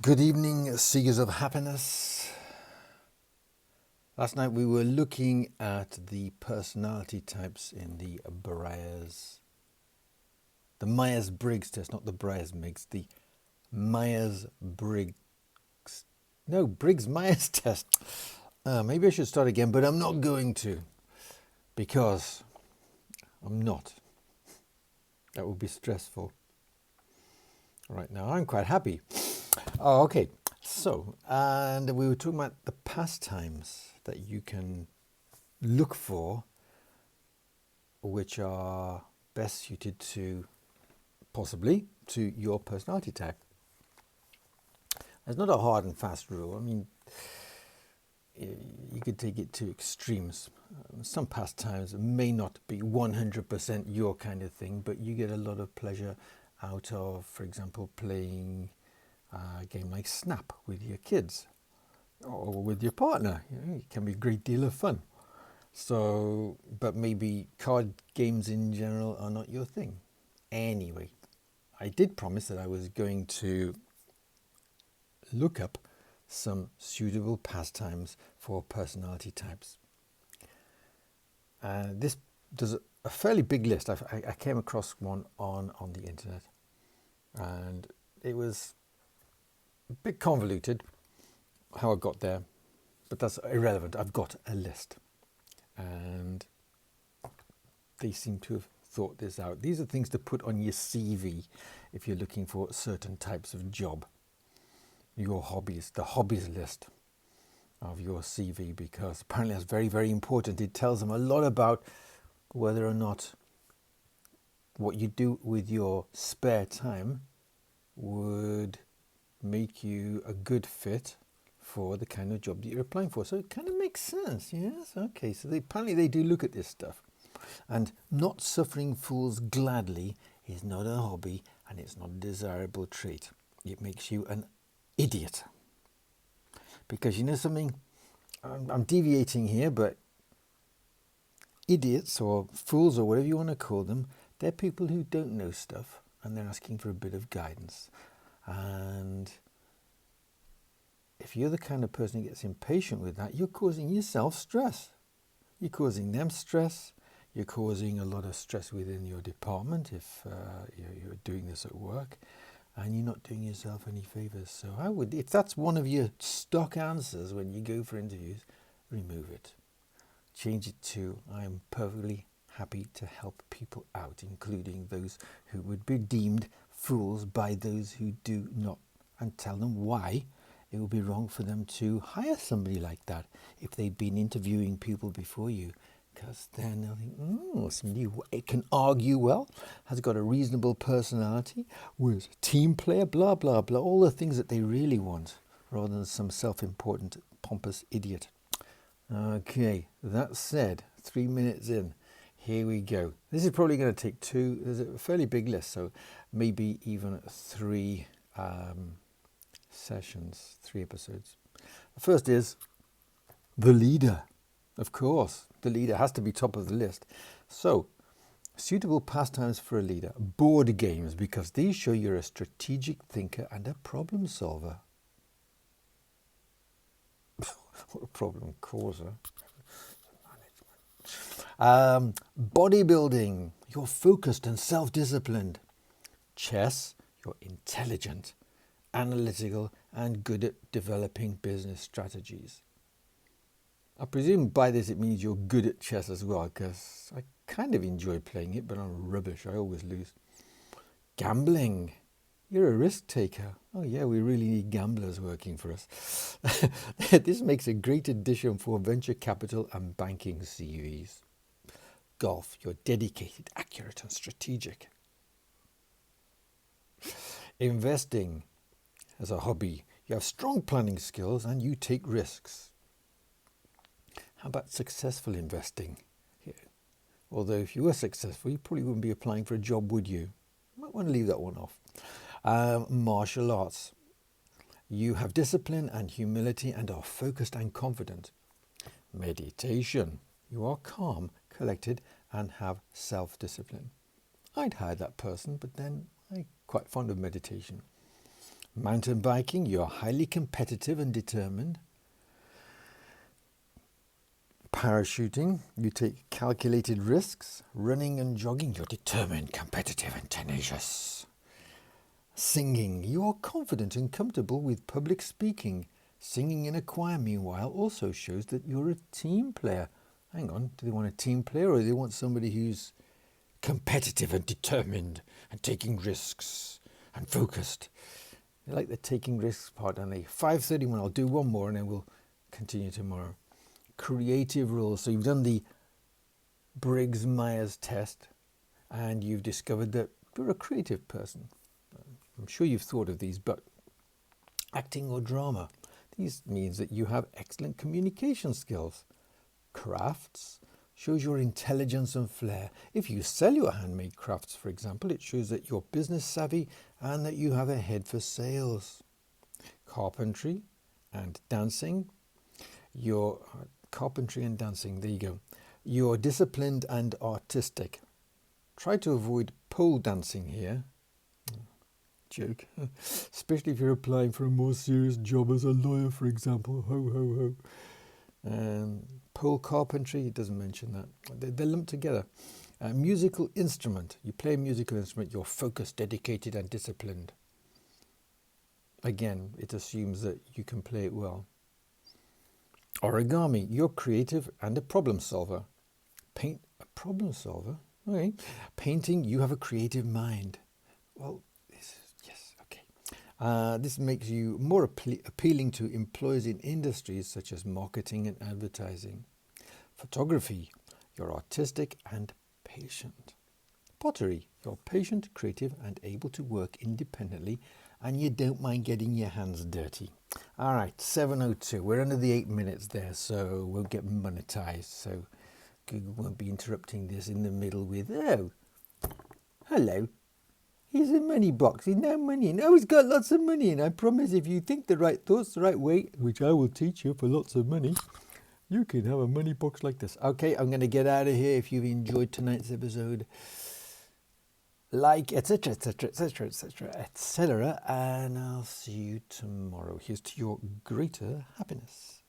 Good evening, seekers of happiness. Last night we were looking at the personality types in the Myers-Briggs test, not the Myers-Briggs, the Myers-Briggs, no, Briggs-Myers test. Maybe I should start again, but I'm not going to, because I'm not. That would be stressful. Right now, I'm quite happy. Oh, okay. So, and we were talking about the pastimes that you can look for, which are best suited to, possibly, to your personality type. There's not a hard and fast rule. I mean, you could take it to extremes. Some pastimes may not be 100% your kind of thing, but you get a lot of pleasure out of, for example, playing a game like Snap with your kids or with your partner. It can be a great deal of fun. So, but maybe card games in general are not your thing. Anyway, I did promise that I was going to look up some suitable pastimes for personality types. This does a fairly big list. I came across one on the internet, and it was a bit convoluted how I got there, but that's irrelevant. I've got a list, and they seem to have thought this out. These are things to put on your CV if you're looking for certain types of job. Your hobbies, the hobbies list of your CV, because apparently that's very, very important. It tells them a lot about whether or not what you do with your spare time would make you a good fit for the kind of job that you're applying for. So it kind of makes sense, yes? Okay, so apparently they do look at this stuff. And not suffering fools gladly is not a hobby, and it's not a desirable trait. It makes you an idiot. Because you know something, I'm deviating here, but idiots or fools or whatever you want to call them, they're people who don't know stuff and they're asking for a bit of guidance. And if you're the kind of person who gets impatient with that, you're causing yourself stress. You're causing them stress. You're causing a lot of stress within your department if you're doing this at work, and you're not doing yourself any favors. So I would, if that's one of your stock answers when you go for interviews, remove it. Change it to, I am perfectly happy to help people out, including those who would be deemed fools by those who do not, and tell them why it would be wrong for them to hire somebody like that if they've been interviewing people before you. Because then they'll think, somebody who can argue well, has got a reasonable personality, was a team player, blah, blah, blah, all the things that they really want, rather than some self-important, pompous idiot. Okay, that said, 3 minutes in, here we go. This is probably going to take there's a fairly big list, so maybe even 3 sessions, 3 episodes. The first is the leader. Of course, the leader has to be top of the list. So, suitable pastimes for a leader. Board games, because these show you're a strategic thinker and a problem solver. What a problem causer. Bodybuilding, you're focused and self-disciplined. Chess, you're intelligent, analytical, and good at developing business strategies. I presume by this it means you're good at chess as well, because I kind of enjoy playing it, but I'm rubbish. I always lose. Gambling. You're a risk taker. Oh yeah, we really need gamblers working for us. This makes a great addition for venture capital and banking CVs. Golf. You're dedicated, accurate, and strategic. Investing. As a hobby, you have strong planning skills and you take risks. How about successful investing? Yeah. Although if you were successful, you probably wouldn't be applying for a job, would you? You might want to leave that one off. Martial arts. You have discipline and humility and are focused and confident. Meditation. You are calm, collected, and have self-discipline. I'd hire that person, but then I'm quite fond of meditation. Mountain biking, you're highly competitive and determined. Parachuting, you take calculated risks. Running and jogging, you're determined, competitive and tenacious. Singing, you are confident and comfortable with public speaking. Singing in a choir, meanwhile, also shows that you're a team player. Hang on, do they want a team player or do they want somebody who's competitive and determined and taking risks and focused? They like the taking risks part, don't they? 5:31, I'll do one more and then we'll continue tomorrow. Creative roles. So you've done the Briggs-Myers test and you've discovered that you're a creative person. I'm sure you've thought of these, but acting or drama. These means that you have excellent communication skills. Crafts shows your intelligence and flair. If you sell your handmade crafts, for example, it shows that you're business savvy and that you have a head for sales. Carpentry and dancing. Your carpentry and dancing, there you go. You're disciplined and artistic. Try to avoid pole dancing here. Joke. Especially if you're applying for a more serious job as a lawyer, for example. Ho, ho, ho. Pole carpentry, it doesn't mention that. They're lumped together. Musical instrument. You play a musical instrument, you're focused, dedicated and disciplined. Again, it assumes that you can play it well. Origami, you're creative and a problem solver. Paint, a problem solver? Okay. Painting, you have a creative mind. Well, yes, okay. This makes you more appealing to employers in industries such as marketing and advertising. Photography, you're artistic and patient. Pottery, you're patient, creative and able to work independently and you don't mind getting your hands dirty. All right, 7:02. We're under the 8 minutes there, so we'll get monetized. So Google won't be interrupting this in the middle with, oh, hello, here's a money box. He's no money in. Oh, he's got lots of money in. I promise if you think the right thoughts the right way, which I will teach you for lots of money, you can have a money box like this. Okay, I'm going to get out of here. If you've enjoyed tonight's episode, like, etc., etc., etc., etc., etc., and I'll see you tomorrow. Here's to your greater happiness.